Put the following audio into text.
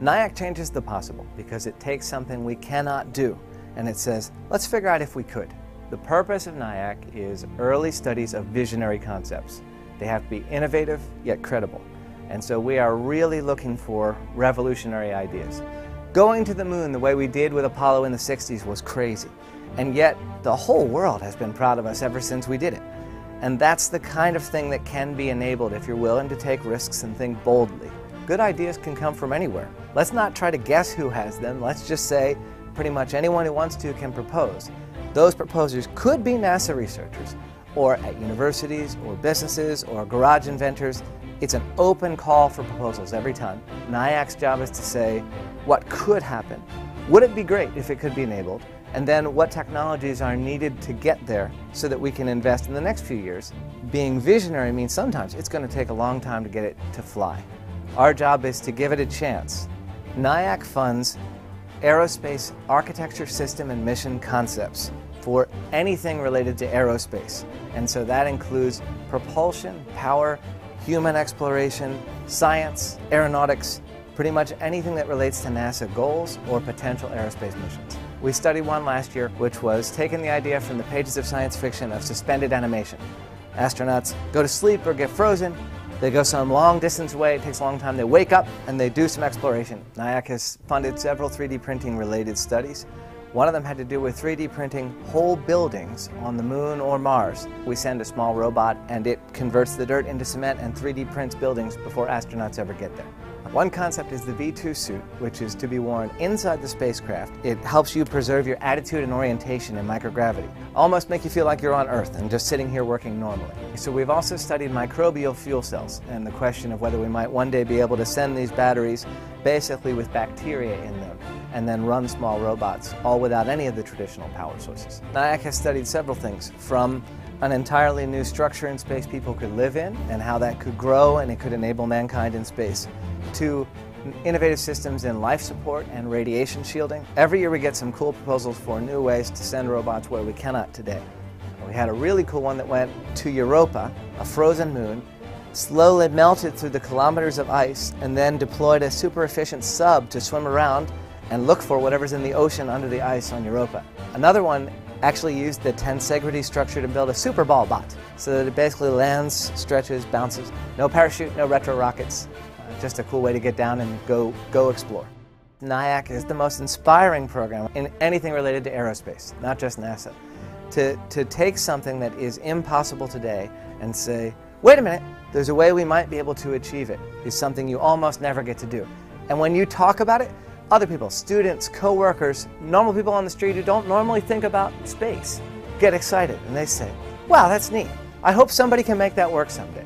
NIAC changes the possible because it takes something we cannot do and it says, let's figure out if we could. The purpose of NIAC is early studies of visionary concepts. They have to be innovative yet credible. And so we are really looking for revolutionary ideas. Going to the moon the way we did with Apollo in the 60s was crazy. And yet the whole world has been proud of us ever since we did it. And that's the kind of thing that can be enabled if you're willing to take risks and think boldly. Good ideas can come from anywhere. Let's not try to guess who has them. Let's just say pretty much anyone who wants to can propose. Those proposers could be NASA researchers, or at universities, or businesses, or garage inventors. It's an open call for proposals every time. NIAC's job is to say, what could happen? Would it be great if it could be enabled? And then what technologies are needed to get there so that we can invest in the next few years. Being visionary means sometimes it's going to take a long time to get it to fly. Our job is to give it a chance. NIAC funds aerospace architecture, system, and mission concepts for anything related to aerospace. And so that includes propulsion, power, human exploration, science, aeronautics, pretty much anything that relates to NASA goals or potential aerospace missions. We studied one last year, which was taking the idea from the pages of science fiction of suspended animation. Astronauts go to sleep or get frozen, they go some long distance away, it takes a long time, they wake up and they do some exploration. NIAC has funded several 3D printing related studies. One of them had to do with 3D printing whole buildings on the moon or Mars. We send a small robot and it converts the dirt into cement and 3D prints buildings before astronauts ever get there. One concept is the V2 suit, which is to be worn inside the spacecraft. It helps you preserve your attitude and orientation in microgravity. Almost make you feel like you're on Earth and just sitting here working normally. So we've also studied microbial fuel cells and the question of whether we might one day be able to send these batteries basically with bacteria in them and then run small robots, all without any of the traditional power sources. NIAC has studied several things, from an entirely new structure in space people could live in and how that could grow and it could enable mankind in space, to innovative systems in life support and radiation shielding. Every year we get some cool proposals for new ways to send robots where we cannot today. We had a really cool one that went to Europa, a frozen moon, slowly melted through the kilometers of ice, and then deployed a super efficient sub to swim around and look for whatever's in the ocean under the ice on Europa. Another one actually used the tensegrity structure to build a super ball bot, so that it basically lands, stretches, bounces. No parachute, no retro rockets. Just a cool way to get down and go explore. NIAC is the most inspiring program in anything related to aerospace, not just NASA. To take something that is impossible today and say, wait a minute, there's a way we might be able to achieve it, is something you almost never get to do. And when you talk about it, other people, students, co-workers, normal people on the street who don't normally think about space, get excited and they say, wow, that's neat. I hope somebody can make that work someday.